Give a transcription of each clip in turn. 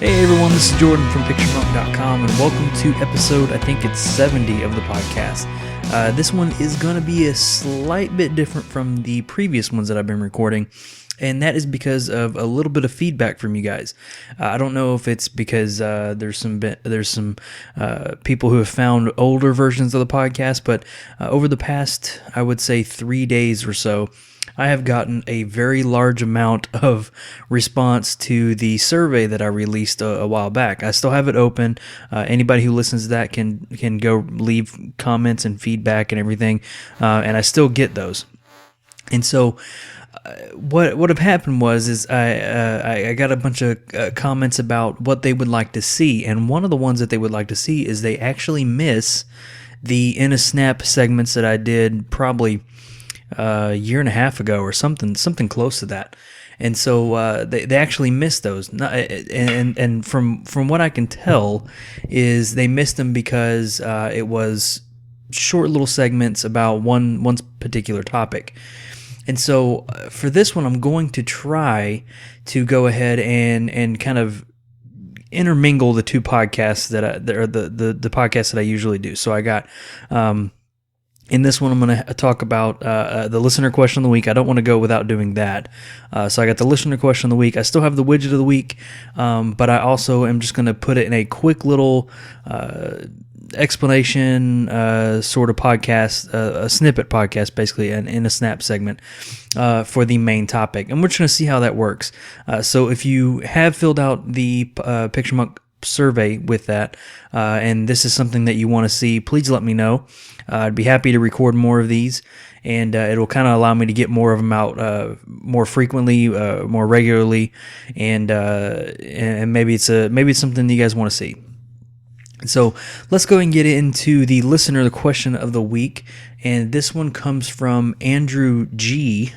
Hey everyone, this is Jordan from PictureMonk.com, and welcome to episode, I think it's 70 of the podcast. This one is going to be a slight bit different from the previous ones that I've been recording, and that is because of a little bit of feedback from you guys. I don't know if it's because there's some people who have found older versions of the podcast, but over the past, I would say 3 days or so, I have gotten a very large amount of response to the survey that I released a while back. I still have it open. Anybody who listens to that can go leave comments and feedback and everything, and I still get those. And so what have happened is I got a bunch of comments about what they would like to see, and one of the ones that they would like to see is they actually miss the In a Snap segments that I did probably a year and a half ago or something close to that. And so they actually missed those, and from what I can tell is they missed them because it was short little segments about one particular topic. And so for this one, I'm going to try to go ahead and kind of intermingle the two podcasts the podcasts that I usually do. So I got in this one, I'm going to talk about the listener question of the week. I don't want to go without doing that. So I got the listener question of the week. I still have the widget of the week, but I also am just going to put it in a quick little explanation sort of podcast, a snippet podcast, basically, an In a Snap segment for the main topic. And we're just going to see how that works. So if you have filled out the PictureMonk survey with that, and this is something that you want to see, please let me know. I'd be happy to record more of these, and it'll kind of allow me to get more of them out more frequently, more regularly, and maybe it's something that you guys want to see. So let's go and get into the listener question of the week, and this one comes from Andrew G.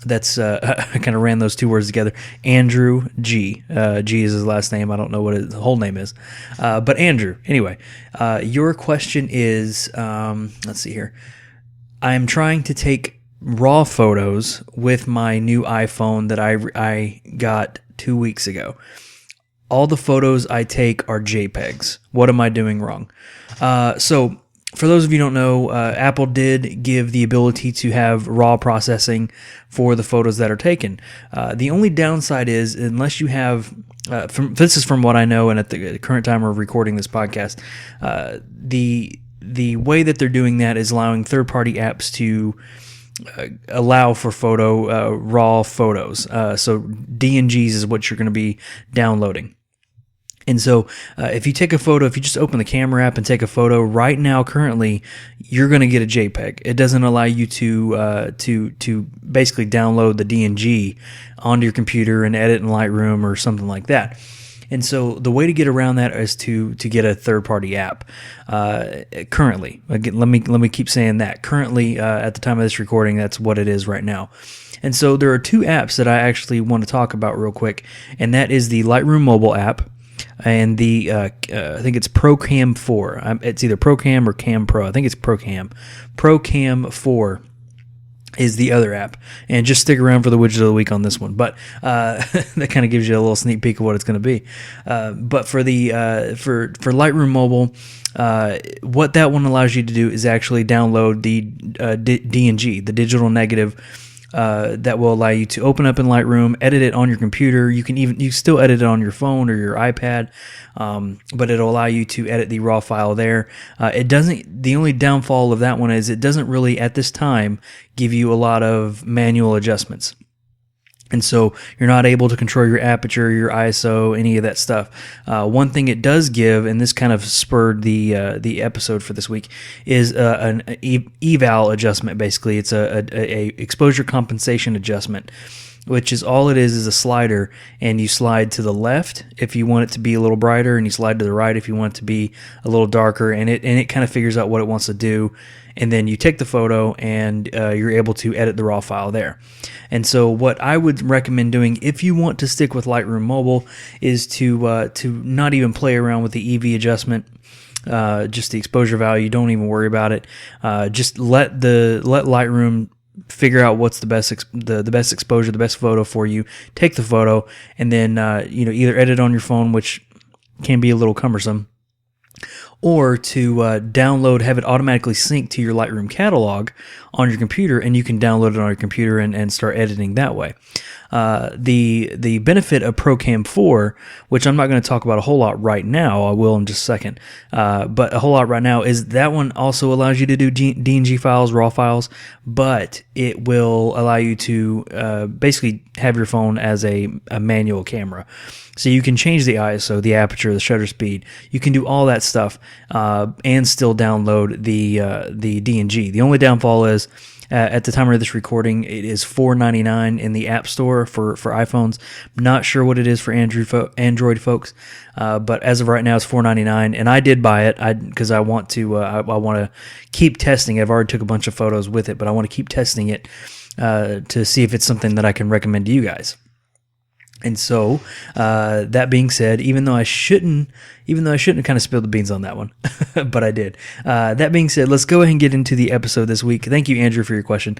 That's I kind of ran those two words together. Andrew G. G is his last name. I don't know what his whole name is. But Andrew, anyway, your question is, let's see here. I'm trying to take raw photos with my new iPhone that I got 2 weeks ago. All the photos I take are JPEGs. What am I doing wrong? So for those of you who don't know, Apple did give the ability to have raw processing for the photos that are taken. The only downside is, unless you have, this is from what I know, and at the current time of recording this podcast, the way that they're doing that is allowing third-party apps to allow for raw photos. So DNGs is what you're going to be downloading. And so if you take a photo, if you just open the camera app and take a photo, right now, currently, you're going to get a JPEG. It doesn't allow you to basically download the DNG onto your computer and edit in Lightroom or something like that. And so the way to get around that is to get a third-party app. Currently, again, let me keep saying that. Currently, at the time of this recording, that's what it is right now. And so there are two apps that I actually want to talk about real quick, and that is the Lightroom Mobile App and the I think it's ProCam 4. It's either ProCam or Cam Pro. I think it's ProCam. ProCam 4 is the other app, and just stick around for the widget of the week on this one. But that kind of gives you a little sneak peek of what it's going to be. But for the for Lightroom Mobile, what that one allows you to do is actually download the DNG, the digital negative. That will allow you to open up in Lightroom, edit it on your computer. You still edit it on your phone or your iPad, but it'll allow you to edit the raw file there. The only downfall of that one is it doesn't really, at this time, give you a lot of manual adjustments. And so you're not able to control your aperture, your ISO, any of that stuff. One thing it does give, and this kind of spurred the episode for this week, is an eval adjustment. Basically, it's a exposure compensation adjustment, which is all it is a slider, and you slide to the left if you want it to be a little brighter, and you slide to the right if you want it to be a little darker, and it kind of figures out what it wants to do. And then you take the photo, and you're able to edit the raw file there. And so what I would recommend doing, if you want to stick with Lightroom Mobile, is to not even play around with the EV adjustment. Just the exposure value. Don't even worry about it. Just let Lightroom figure out what's the best the best exposure, the best photo for you. Take the photo, and then either edit on your phone, which can be a little cumbersome, or to download, have it automatically sync to your Lightroom catalog on your computer, and you can download it on your computer and start editing that way. The benefit of ProCam 4, which I'm not going to talk about a whole lot right now, I will in just a second, but a whole lot right now, is that one also allows you to do DNG files, RAW files, but it will allow you to basically have your phone as a manual camera. So you can change the ISO, the aperture, the shutter speed. You can do all that stuff and still download the DNG. The only downfall is, at the time of this recording, it is $4.99 in the App Store for iPhones. Not sure what it is for Android folks, but as of right now, it's $4.99, and I did buy it because I want to keep testing. I've already took a bunch of photos with it, but I want to keep testing it to see if it's something that I can recommend to you guys. And so, that being said, even though I shouldn't have kind of spilled the beans on that one, but I did. That being said, let's go ahead and get into the episode this week. Thank you, Andrew, for your question.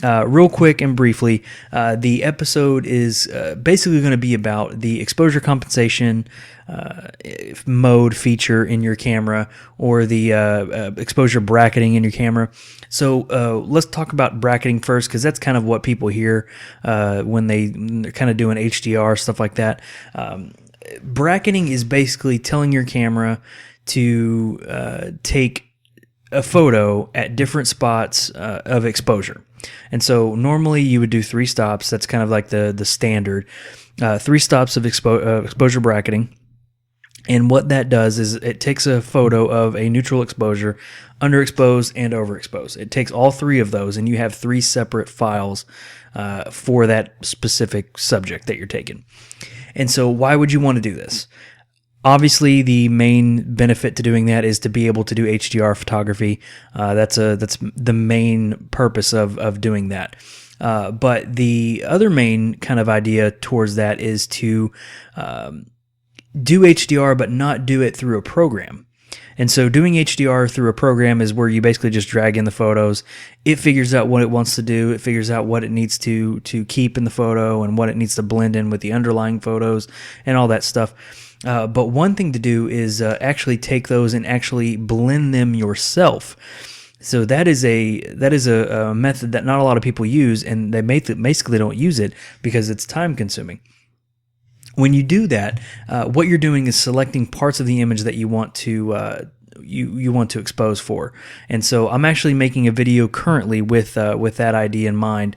Real quick and briefly, the episode is basically going to be about the exposure compensation mode feature in your camera, or the exposure bracketing in your camera. So let's talk about bracketing first, because that's kind of what people hear when they're kind of doing HDR, stuff like that. Bracketing is basically telling your camera to take a photo at different spots of exposure. And so normally you would do 3 stops. That's kind of like the standard. 3 stops of exposure bracketing. And what that does is it takes a photo of a neutral exposure, underexposed, and overexposed. It takes all 3 of those, and you have 3 separate files for that specific subject that you're taking. And so why would you want to do this? Obviously, the main benefit to doing that is to be able to do HDR photography. That's the main purpose of doing that. But the other main kind of idea towards that is to do HDR, but not do it through a program. And so doing HDR through a program is where you basically just drag in the photos. It figures out what it wants to do. It figures out what it needs to keep in the photo and what it needs to blend in with the underlying photos and all that stuff. But one thing to do is actually take those and actually blend them yourself. So that is a method that not a lot of people use, and they basically don't use it because it's time consuming. When you do that, what you're doing is selecting parts of the image that you want to you want to expose for. And so I'm actually making a video currently with that idea in mind,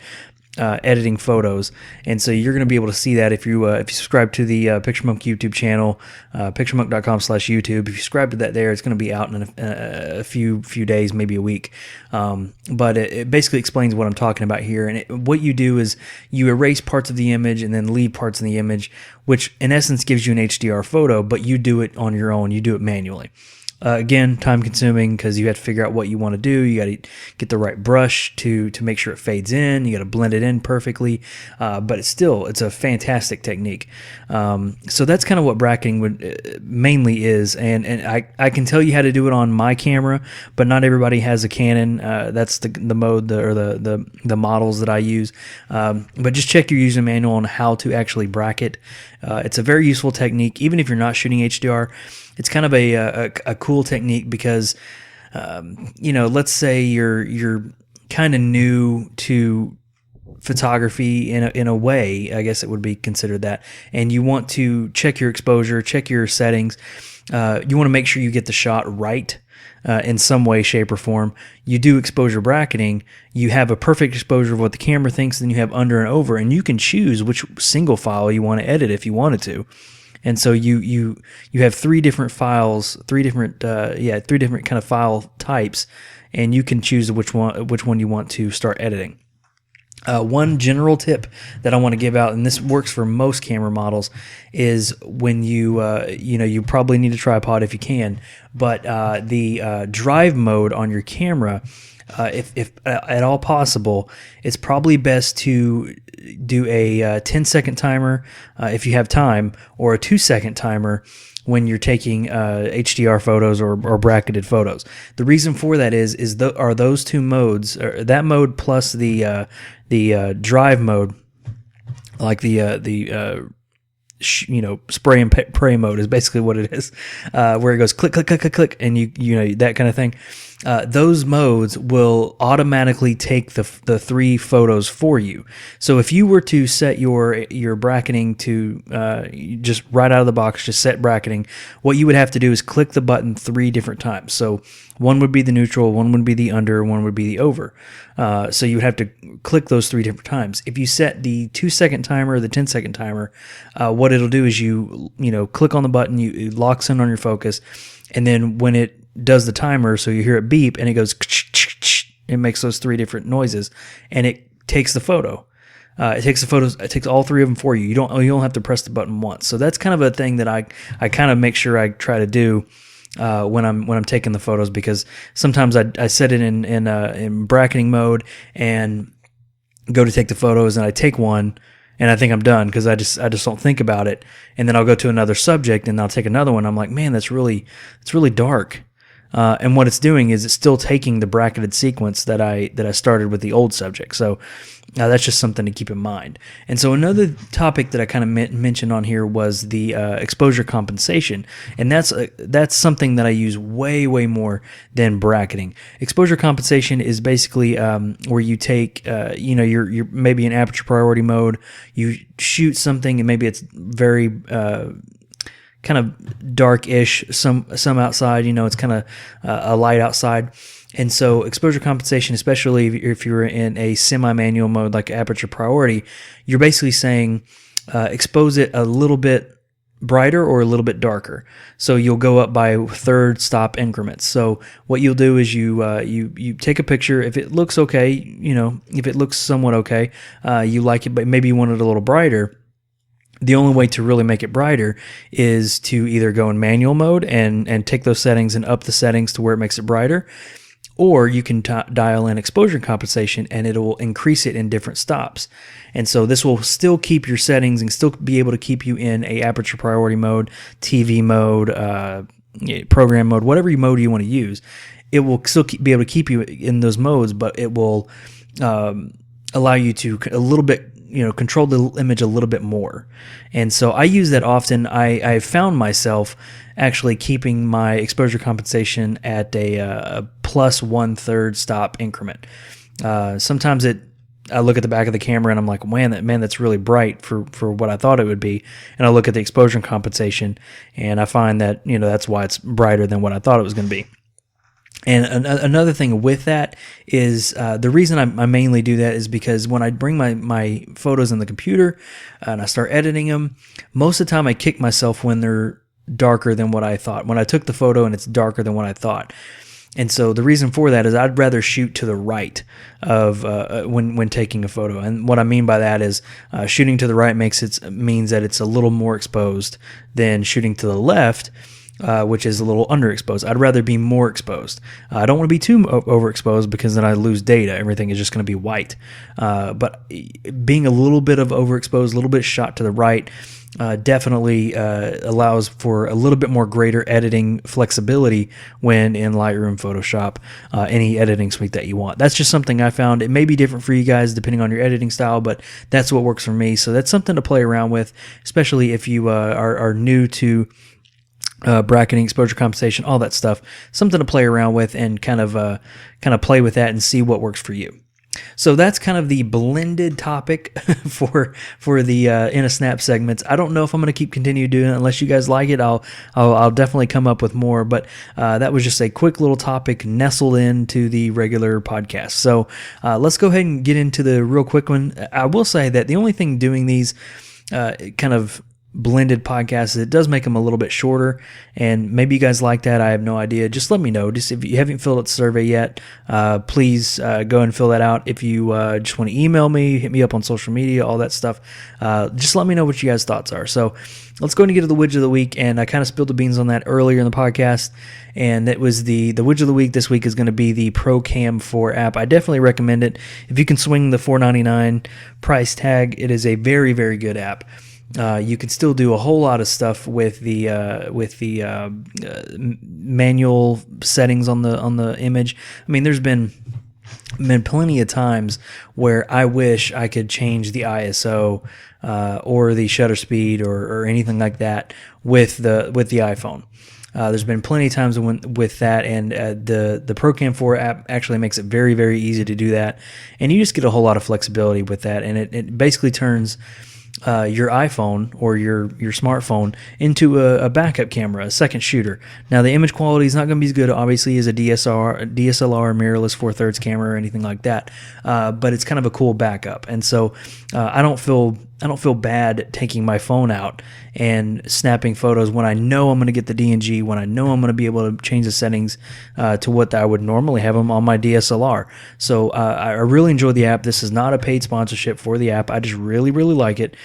editing photos. And so you're going to be able to see that if you subscribe to the PictureMonk YouTube channel, picturemonk.com/YouTube. If you subscribe to that there, it's going to be out in a few days, maybe a week. But it basically explains what I'm talking about here. And what you do is you erase parts of the image and then leave parts in the image, which in essence gives you an HDR photo, but you do it on your own. You do it manually. Again, time consuming because you have to figure out what you want to do. You got to get the right brush to make sure it fades in. You got to blend it in perfectly, but it's a fantastic technique. So that's kind of what bracketing mainly is, and I can tell you how to do it on my camera, but not everybody has a Canon. That's the mode or the models that I use. But just check your user manual on how to actually bracket. It's a very useful technique, even if you're not shooting HDR. It's kind of a cool technique because, let's say you're kind of new to photography in a way, I guess it would be considered that, and you want to check your exposure, check your settings. You want to make sure you get the shot right in some way, shape, or form. You do exposure bracketing. You have a perfect exposure of what the camera thinks, then you have under and over, and you can choose which single file you want to edit if you wanted to. And so you have 3 different files, 3 different kind of file types, and you can choose which one you want to start editing. One general tip that I want to give out, and this works for most camera models, is when you probably need a tripod if you can, but the drive mode on your camera, if at all possible, it's probably best to do a 10-second timer if you have time, or a 2-second timer when you're taking HDR photos or bracketed photos. The reason for that are those two modes, or that mode plus the drive mode, like the spray and pray mode is basically what it is, where it goes click, click, click, click, click, and you know, that kind of thing. Those modes will automatically take the 3 photos for you. So if you were to set your bracketing to just right out of the box, just set bracketing, what you would have to do is click the button 3 different times. So one would be the neutral, one would be the under, one would be the over. So you would have to click those 3 different times. If you set the 2-second timer or the 10-second timer, what it'll do is you click on the button, it locks in on your focus, and then when it does the timer, so you hear it beep and it goes, it makes those 3 different noises, and it takes the photo. It takes the photos. It takes all 3 of them for you. You don't have to press the button once. So that's kind of a thing that I kind of make sure I try to do when I'm taking the photos, because sometimes I set it in bracketing mode and go to take the photos, and I take one and I think I'm done because I just don't think about it, and then I'll go to another subject and I'll take another one. I'm like, man, that's really dark. And what it's doing is it's still taking the bracketed sequence that I started with the old subject. So that's just something to keep in mind. And so another topic that I kind of mentioned on here was the exposure compensation, and that's something that I use way more than bracketing. Exposure compensation is basically where you take you're maybe in aperture priority mode, you shoot something, and maybe it's very kind of dark-ish, some outside, it's kind of a light outside. And so exposure compensation, especially if you're in a semi-manual mode like aperture priority, you're basically saying expose it a little bit brighter or a little bit darker. So you'll go up by 1/3 stop increments. So what you'll do is you take a picture. If it looks okay, if it looks somewhat okay, you like it, but maybe you want it a little brighter. The only way to really make it brighter is to either go in manual mode and take those settings and up the settings to where it makes it brighter, or you can dial in exposure compensation and it will increase it in different stops. And so this will still keep your settings and still be able to keep you in a aperture priority mode, TV mode, program mode, whatever mode you want to use. It will still be able to keep you in those modes, but it will allow you to a little bit control the image a little bit more. And so I use that often. I found myself actually keeping my exposure compensation at a plus 1/3 stop increment. Sometimes I look at the back of the camera and I'm like, man, that's really bright for what I thought it would be. And I look at the exposure compensation and I find that, that's why it's brighter than what I thought it was going to be. And another thing with that is the reason I mainly do that is because when I bring my photos in the computer and I start editing them, most of the time I kick myself when they're darker than what I thought. When I took the photo and it's darker than what I thought. And so the reason for that is I'd rather shoot to the right of when taking a photo. And what I mean by that is shooting to the right means that it's a little more exposed than shooting to the left, which is a little underexposed. I'd rather be more exposed. I don't want to be too overexposed because then I lose data. Everything is just going to be white. But being a little bit of overexposed, a little bit shot to the right, definitely allows for a little bit more greater editing flexibility when in Lightroom, Photoshop, any editing suite that you want. That's just something I found. It may be different for you guys depending on your editing style, but that's what works for me. So that's something to play around with, especially if you are new to bracketing, exposure compensation, all that stuff. Something to play around with and kind of play with that and see what works for you. So that's kind of the blended topic for the in a snap segments. I don't know if I'm going to continue doing it unless you guys like it. I'll definitely come up with more. But that was just a quick little topic nestled into the regular podcast. So let's go ahead and get into the real quick one. I will say that the only thing doing these kind of blended podcasts, it does make them a little bit shorter, and maybe you guys like that. I have no idea. Just let me know. Just if you haven't filled out the survey yet, please go and fill that out. If you just want to email me, hit me up on social media, all that stuff, just let me know what you guys' thoughts are. So let's go and get to the widget of the week, and I kind of spilled the beans on that earlier in the podcast, and it was the widget of the week this week is going to be the ProCam 4 app. I definitely recommend it. If you can swing the $4.99 price tag, it is a very, very good app. You can still do a whole lot of stuff with the manual settings on the image. I mean, there's been plenty of times where I wish I could change the ISO or the shutter speed or anything like that with the iPhone. There's been plenty of times with that, and the Procam 4 app actually makes it very, very easy to do that, and you just get a whole lot of flexibility with that, and it basically turns your iPhone or your smartphone into a backup camera, a second shooter. Now, the image quality is not going to be as good, obviously, as a DSLR, mirrorless 4/3 camera or anything like that, but it's kind of a cool backup. And so I don't feel bad taking my phone out and snapping photos when I know I'm going to get the DNG, when I know I'm going to be able to change the settings to what I would normally have them on my DSLR. So I really enjoy the app. This is not a paid sponsorship for the app. I just really, really like it.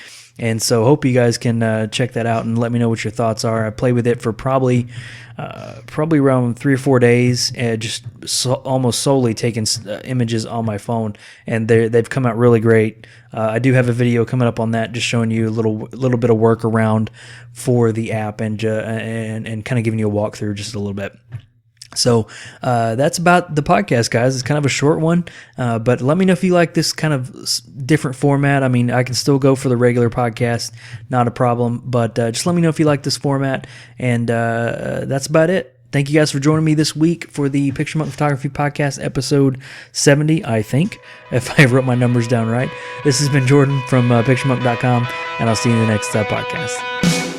And so hope you guys can check that out and let me know what your thoughts are. I played with it for probably around 3 or 4 days, almost solely taking images on my phone, and they've come out really great. I do have a video coming up on that, just showing you a little bit of workaround for the app and kind of giving you a walkthrough just a little bit. So that's about the podcast, guys. It's kind of a short one, but let me know if you like this kind of different format. I mean, I can still go for the regular podcast, not a problem, but just let me know if you like this format, and that's about it. Thank you guys for joining me this week for the PictureMonk Photography Podcast, episode 70, I think, if I wrote my numbers down right. This has been Jordan from PictureMonk.com, and I'll see you in the next podcast.